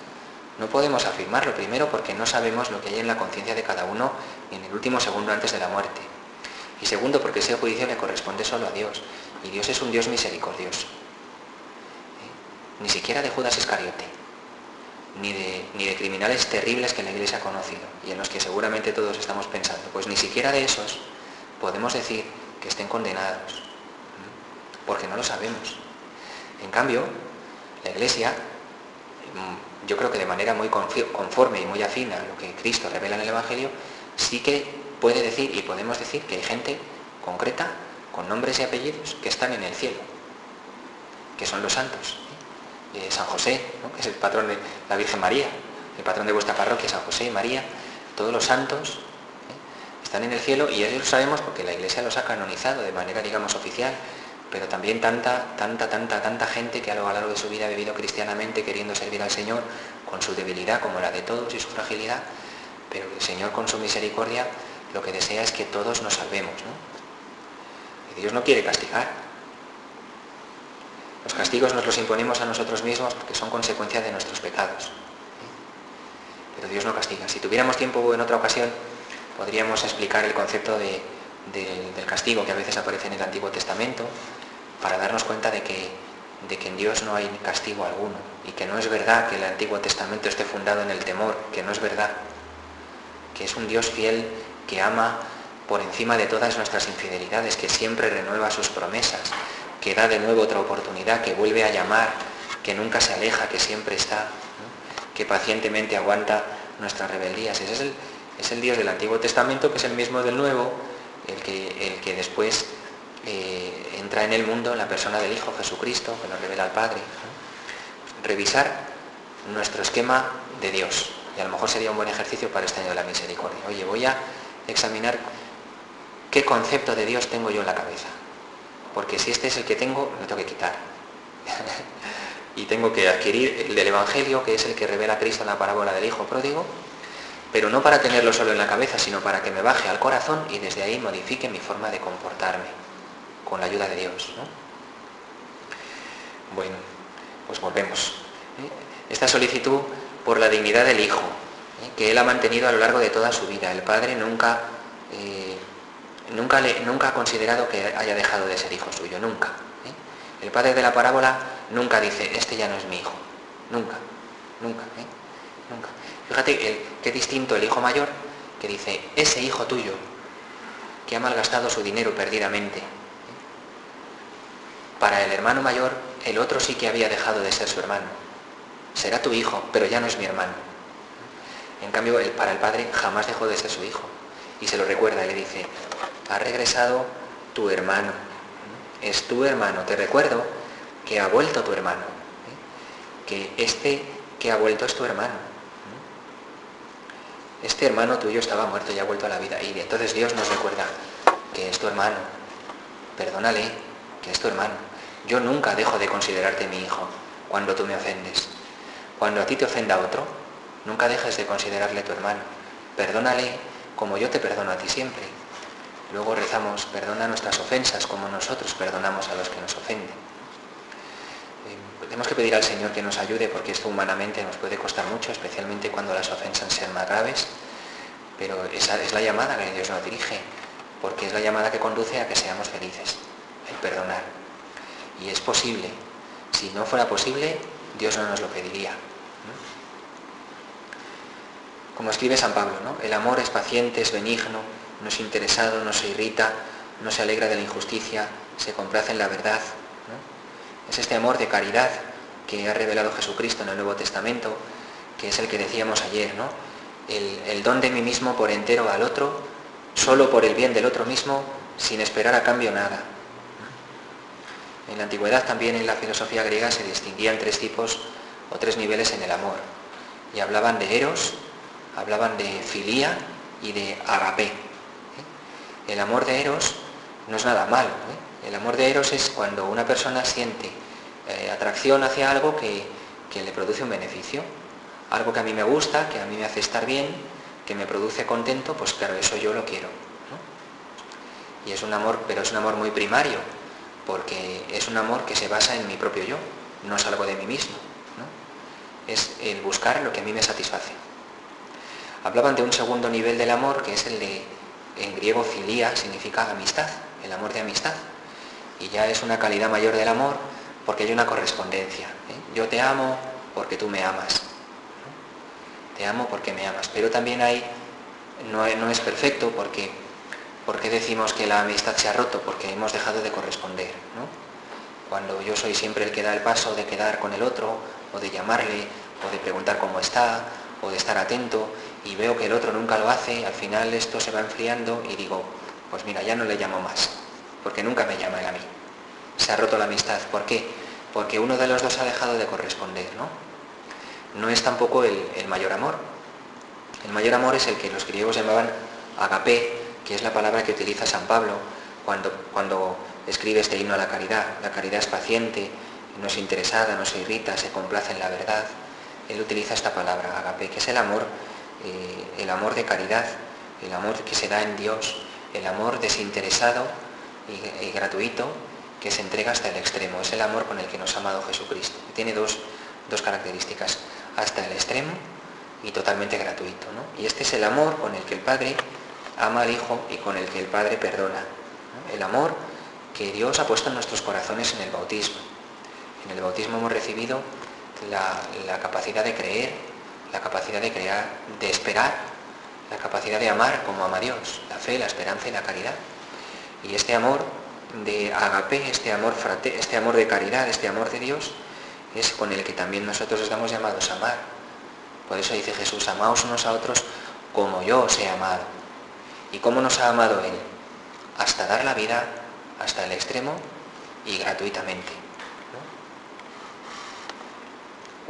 No podemos afirmarlo, primero porque no sabemos lo que hay en la conciencia de cada uno en el último segundo antes de la muerte. Y segundo porque ese juicio le corresponde solo a Dios. Y Dios es un Dios misericordioso. Ni siquiera de Judas Iscariote, ni de criminales terribles que la Iglesia ha conocido y en los que seguramente todos estamos pensando. Pues ni siquiera de esos podemos decir que estén condenados, porque no lo sabemos. En cambio, la Iglesia, yo creo que de manera muy conforme y muy afín a lo que Cristo revela en el Evangelio, sí que puede decir y podemos decir que hay gente concreta, con nombres y apellidos, que están en el cielo, que son los santos. San José, ¿no? Que es el patrón de la Virgen María, el patrón de vuestra parroquia, San José y María, todos los santos están en el cielo, y ellos lo sabemos porque la Iglesia los ha canonizado de manera, digamos, oficial, pero también tanta gente que a lo largo de su vida ha vivido cristianamente queriendo servir al Señor con su debilidad como la de todos y su fragilidad, pero el Señor con su misericordia lo que desea es que todos nos salvemos, ¿no? Y Dios no quiere castigar. Los castigos nos los imponemos a nosotros mismos porque son consecuencia de nuestros pecados. Pero Dios no castiga. Si tuviéramos tiempo en otra ocasión, podríamos explicar el concepto del castigo que a veces aparece en el Antiguo Testamento, para darnos cuenta de que en Dios no hay castigo alguno, y que no es verdad que el Antiguo Testamento esté fundado en el temor, que no es verdad, que es un Dios fiel que ama por encima de todas nuestras infidelidades, que siempre renueva sus promesas, que da de nuevo otra oportunidad, que vuelve a llamar, que nunca se aleja, que siempre está, ¿no? Que pacientemente aguanta nuestras rebeldías. Ese es el Dios del Antiguo Testamento, que es el mismo del Nuevo, el que después entra en el mundo en la persona del Hijo Jesucristo, que nos revela al Padre, ¿no? Revisar nuestro esquema de Dios. Y a lo mejor sería un buen ejercicio para este año de la misericordia. Oye, voy a examinar qué concepto de Dios tengo yo en la cabeza. Porque si este es el que tengo, lo tengo que quitar. Y tengo que adquirir el del Evangelio, que es el que revela a Cristo en la parábola del Hijo Pródigo, pero no para tenerlo solo en la cabeza, sino para que me baje al corazón y desde ahí modifique mi forma de comportarme, con la ayuda de Dios, ¿no? Bueno, pues volvemos. Esta solicitud por la dignidad del Hijo, que Él ha mantenido a lo largo de toda su vida. El Padre nunca ha considerado que haya dejado de ser hijo suyo, nunca. El Padre de la parábola nunca dice, este ya no es mi hijo. Nunca. Nunca. Fíjate qué distinto el hijo mayor, que dice, ese hijo tuyo, que ha malgastado su dinero perdidamente. Para el hermano mayor, el otro sí que había dejado de ser su hermano. Será tu hijo, pero ya no es mi hermano. En cambio, para el padre jamás dejó de ser su hijo. Y se lo recuerda y le dice, ha regresado tu hermano. Es tu hermano. Te recuerdo que ha vuelto tu hermano. Que este que ha vuelto es tu hermano. Este hermano tuyo estaba muerto y ha vuelto a la vida. Y entonces Dios nos recuerda que es tu hermano. Perdónale, que es tu hermano. Yo nunca dejo de considerarte mi hijo cuando tú me ofendes. Cuando a ti te ofenda otro, nunca dejes de considerarle tu hermano. Perdónale como yo te perdono a ti siempre. Luego rezamos, perdona nuestras ofensas como nosotros perdonamos a los que nos ofenden. Tenemos que pedir al Señor que nos ayude, porque esto humanamente nos puede costar mucho, especialmente cuando las ofensas sean más graves, pero esa es la llamada que Dios nos dirige, porque es la llamada que conduce a que seamos felices, el perdonar. Y es posible. Si no fuera posible, Dios no nos lo pediría. Como escribe San Pablo, ¿no? El amor es paciente, es benigno, no es interesado, no se irrita, no se alegra de la injusticia, se complace en la verdad, ¿no? Es este amor de caridad que ha revelado Jesucristo en el Nuevo Testamento, que es el que decíamos ayer, ¿no? El don de mí mismo por entero al otro, solo por el bien del otro mismo, sin esperar a cambio nada. En la antigüedad también en la filosofía griega se distinguían tres tipos o tres niveles en el amor. Y hablaban de eros, hablaban de filía y de agape. El amor de eros no es nada malo. El amor de eros es cuando una persona siente atracción hacia algo que le produce un beneficio. Algo que a mí me gusta, que a mí me hace estar bien, que me produce contento, pues claro, eso yo lo quiero, ¿no? Y es un amor, pero es un amor muy primario, porque es un amor que se basa en mi propio yo, no es algo de mí mismo, ¿no? Es el buscar lo que a mí me satisface. Hablaban de un segundo nivel del amor, que es el de, en griego filía, significa amistad, el amor de amistad. Y ya es una calidad mayor del amor, porque hay una correspondencia. Yo te amo porque tú me amas. Te amo porque me amas. Pero también no es perfecto, porque decimos que la amistad se ha roto, porque hemos dejado de corresponder, ¿no? Cuando yo soy siempre el que da el paso de quedar con el otro, o de llamarle, o de preguntar cómo está, o de estar atento, y veo que el otro nunca lo hace, al final esto se va enfriando y digo, pues mira, ya no le llamo más, porque nunca me llama él a mí. Se ha roto la amistad. ¿Por qué? Porque uno de los dos ha dejado de corresponder, ¿no? No es tampoco el mayor amor. El mayor amor es el que los griegos llamaban agape, que es la palabra que utiliza San Pablo cuando escribe este himno a la caridad. La caridad es paciente, no es interesada, no se irrita, se complace en la verdad. Él utiliza esta palabra, agape, que es el amor de caridad, el amor que se da en Dios, el amor desinteresado y gratuito que se entrega hasta el extremo. Es el amor con el que nos ha amado Jesucristo. Tiene dos características, hasta el extremo y totalmente gratuito, ¿no? Y este es el amor con el que el Padre ama al Hijo y con el que el Padre perdona, ¿no? El amor que Dios ha puesto en nuestros corazones en el bautismo. En el bautismo hemos recibido la capacidad de creer, la capacidad de crear, de esperar, la capacidad de amar como ama Dios, la fe, la esperanza y la caridad. Y este amor de agape, este amor de caridad, este amor de Dios, es con el que también nosotros estamos llamados a amar. Por eso dice Jesús, amaos unos a otros como yo os he amado. ¿Y cómo nos ha amado Él? Hasta dar la vida, hasta el extremo y gratuitamente, ¿no?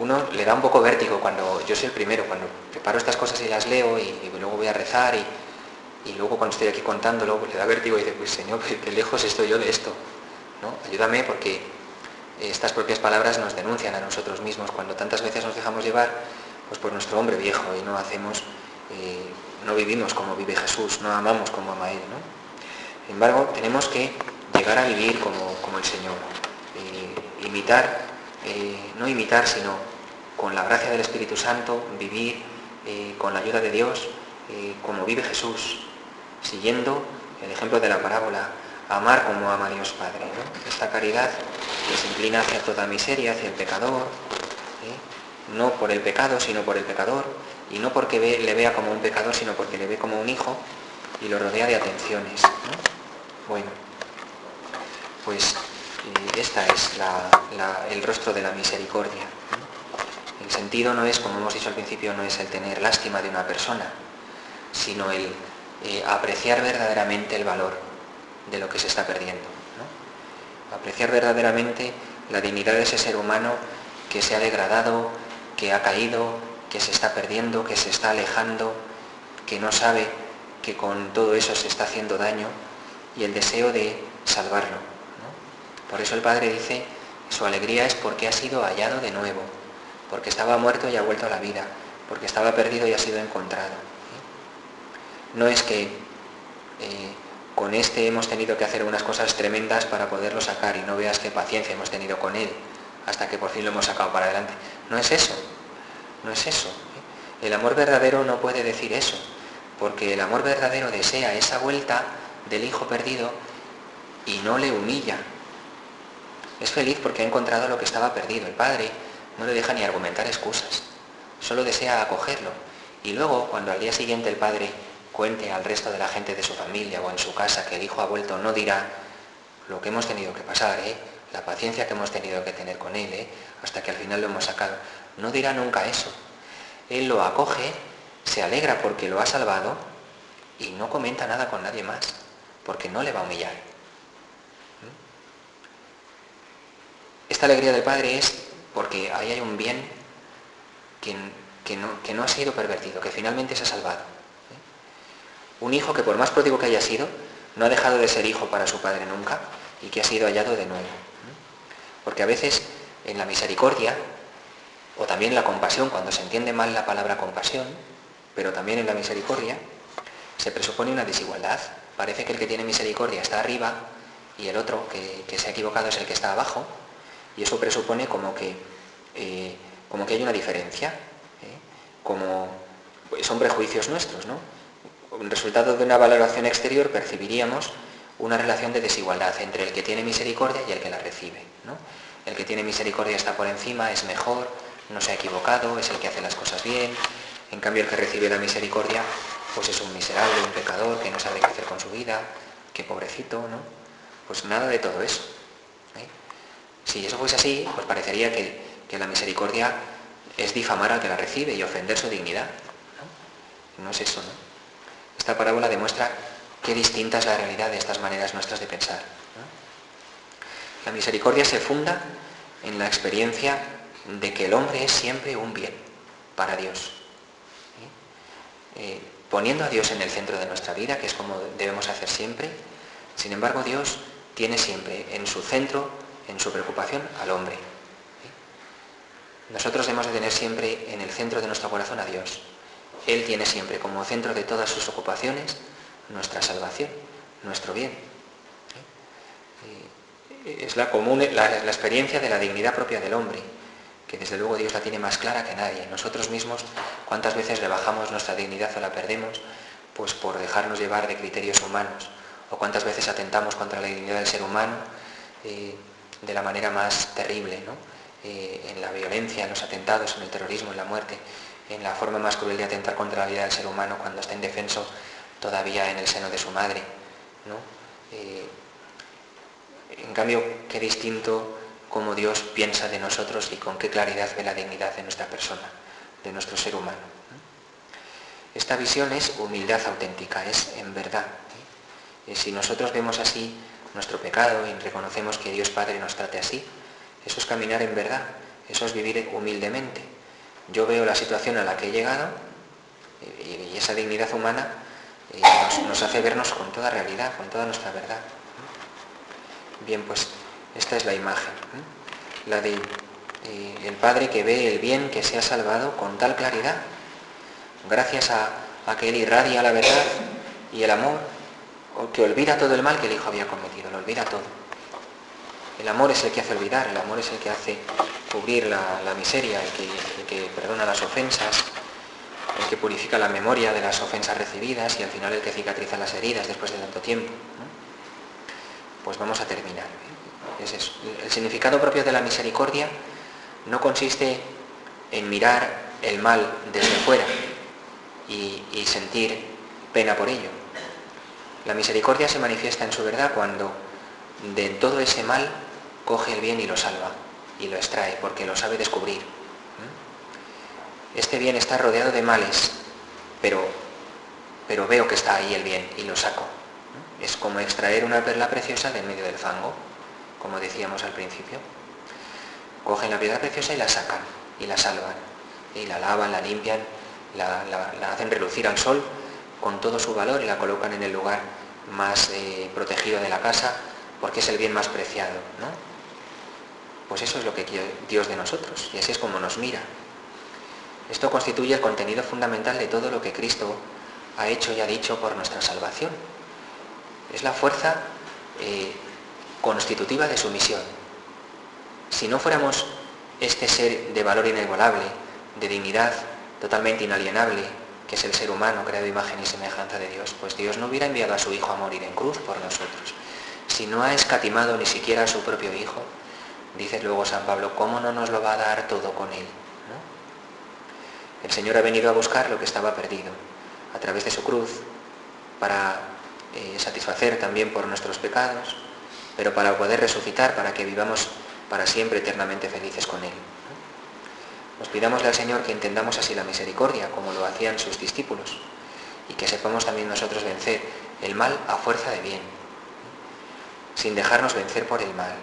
Uno le da un poco vértigo cuando, yo soy el primero, cuando preparo estas cosas y las leo y luego voy a rezar y luego cuando estoy aquí contándolo, pues le da vértigo y dice, pues Señor, qué lejos estoy yo de esto, ¿no? Ayúdame, porque estas propias palabras nos denuncian a nosotros mismos cuando tantas veces nos dejamos llevar pues por nuestro hombre viejo y no vivimos como vive Jesús, no amamos como ama Él, ¿no? Sin embargo, tenemos que llegar a vivir como el Señor, no imitar, sino con la gracia del Espíritu Santo, vivir con la ayuda de Dios, como vive Jesús, siguiendo el ejemplo de la parábola, amar como ama Dios Padre, ¿no? Esta caridad que se inclina hacia toda miseria, hacia el pecador, no por el pecado, sino por el pecador, y no porque le vea como un pecador, sino porque le ve como un hijo y lo rodea de atenciones, ¿no? Bueno, pues esta es el rostro de la misericordia, ¿no? El sentido no es, como hemos dicho al principio, no es el tener lástima de una persona, sino el apreciar verdaderamente el valor de lo que se está perdiendo, ¿no? Apreciar verdaderamente la dignidad de ese ser humano que se ha degradado, que ha caído, que se está perdiendo, que se está alejando, que no sabe que con todo eso se está haciendo daño, y el deseo de salvarlo, ¿no? Por eso el Padre dice, su alegría es porque ha sido hallado de nuevo, porque estaba muerto y ha vuelto a la vida, porque estaba perdido y ha sido encontrado. No es que con este hemos tenido que hacer unas cosas tremendas para poderlo sacar y no veas qué paciencia hemos tenido con él hasta que por fin lo hemos sacado para adelante. No es eso, no es eso. El amor verdadero no puede decir eso, porque el amor verdadero desea esa vuelta del hijo perdido y no le humilla. Es feliz porque ha encontrado lo que estaba perdido. El Padre no le deja ni argumentar excusas, solo desea acogerlo. Y luego, cuando al día siguiente el Padre cuente al resto de la gente de su familia o en su casa que el hijo ha vuelto, no dirá lo que hemos tenido que pasar, la paciencia que hemos tenido que tener con él, hasta que al final lo hemos sacado. No dirá nunca eso. Él lo acoge, se alegra porque lo ha salvado y no comenta nada con nadie más, porque no le va a humillar. Esta alegría del Padre es porque ahí hay un bien que no ha sido pervertido, que finalmente se ha salvado. Un hijo que por más pródigo que haya sido, no ha dejado de ser hijo para su padre nunca y que ha sido hallado de nuevo. Porque a veces en la misericordia, o también en la compasión, cuando se entiende mal la palabra compasión, pero también en la misericordia, se presupone una desigualdad. Parece que el que tiene misericordia está arriba y el otro, que se ha equivocado, es el que está abajo, y eso presupone como que hay una diferencia, como son prejuicios nuestros, ¿no? En resultado de una valoración exterior percibiríamos una relación de desigualdad entre el que tiene misericordia y el que la recibe, ¿no? El que tiene misericordia está por encima, es mejor, no se ha equivocado, es el que hace las cosas bien. En cambio, el que recibe la misericordia pues es un miserable, un pecador que no sabe qué hacer con su vida, qué pobrecito, ¿no? Pues nada de todo eso. Si eso fuese así, pues parecería que la misericordia es difamar al que la recibe y ofender su dignidad, ¿no? No es eso, ¿no? Esta parábola demuestra qué distinta es la realidad de estas maneras nuestras de pensar, ¿no? La misericordia se funda en la experiencia de que el hombre es siempre un bien para Dios, poniendo a Dios en el centro de nuestra vida, que es como debemos hacer siempre. Sin embargo, Dios tiene siempre en su centro, en su preocupación, al hombre. Nosotros debemos de tener siempre en el centro de nuestro corazón a Dios. Él tiene siempre como centro de todas sus ocupaciones nuestra salvación, nuestro bien. Es la experiencia de la dignidad propia del hombre, que desde luego Dios la tiene más clara que nadie. Nosotros mismos, ¿cuántas veces rebajamos nuestra dignidad o la perdemos? Pues por dejarnos llevar de criterios humanos. O cuántas veces atentamos contra la dignidad del ser humano de la manera más terrible, ¿no? En la violencia, en los atentados, en el terrorismo, en la muerte, en la forma más cruel de atentar contra la vida del ser humano cuando está indefenso todavía en el seno de su madre, ¿no? En cambio, qué distinto cómo Dios piensa de nosotros y con qué claridad ve la dignidad de nuestra persona, de nuestro ser humano. Esta visión es humildad auténtica, es en verdad. Si nosotros vemos así nuestro pecado y reconocemos que Dios Padre nos trate así, eso es caminar en verdad, eso es vivir humildemente. Yo veo la situación a la que he llegado y esa dignidad humana nos hace vernos con toda realidad, con toda nuestra verdad. Bien, pues esta es la imagen, la de el Padre que ve el bien que se ha salvado con tal claridad, gracias a que Él irradia la verdad y el amor, que olvida todo el mal que el Hijo había cometido, lo olvida todo. El amor es el que hace olvidar, el amor es el que hace cubrir la miseria, el que perdona las ofensas, el que purifica la memoria de las ofensas recibidas y al final el que cicatriza las heridas después de tanto tiempo, ¿no? Pues vamos a terminar. Es eso. El significado propio de la misericordia no consiste en mirar el mal desde fuera y sentir pena por ello. La misericordia se manifiesta en su verdad cuando de todo ese mal coge el bien y lo salva y lo extrae porque lo sabe descubrir. Este bien está rodeado de males, pero veo que está ahí el bien y lo saco. Es como extraer una perla preciosa de en medio del fango, como decíamos al principio. Cogen la piedra preciosa y la sacan y la salvan y la lavan, la limpian, la hacen relucir al sol con todo su valor y la colocan en el lugar más protegido de la casa porque es el bien más preciado, ¿no? Pues eso es lo que quiere Dios de nosotros y así es como nos mira. Esto constituye el contenido fundamental de todo lo que Cristo ha hecho y ha dicho por nuestra salvación. Es la fuerza constitutiva de su misión. Si no fuéramos este ser de valor inigualable, de dignidad totalmente inalienable, que es el ser humano creado a imagen y semejanza de Dios, pues Dios no hubiera enviado a su Hijo a morir en cruz por nosotros. Si no ha escatimado ni siquiera a su propio Hijo, dice luego San Pablo, ¿cómo no nos lo va a dar todo con Él? ¿No? El Señor ha venido a buscar lo que estaba perdido a través de su cruz para satisfacer también por nuestros pecados, pero para poder resucitar, para que vivamos para siempre eternamente felices con Él. Nos pidámosle al Señor que entendamos así la misericordia, como lo hacían sus discípulos, y que sepamos también nosotros vencer el mal a fuerza de bien, sin dejarnos vencer por el mal.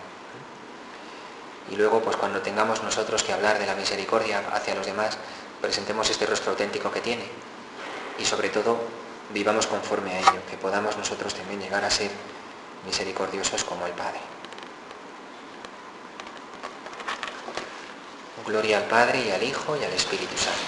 Y luego, pues cuando tengamos nosotros que hablar de la misericordia hacia los demás, presentemos este rostro auténtico que tiene, y sobre todo, vivamos conforme a ello, que podamos nosotros también llegar a ser misericordiosos como el Padre. Gloria al Padre y al Hijo y al Espíritu Santo.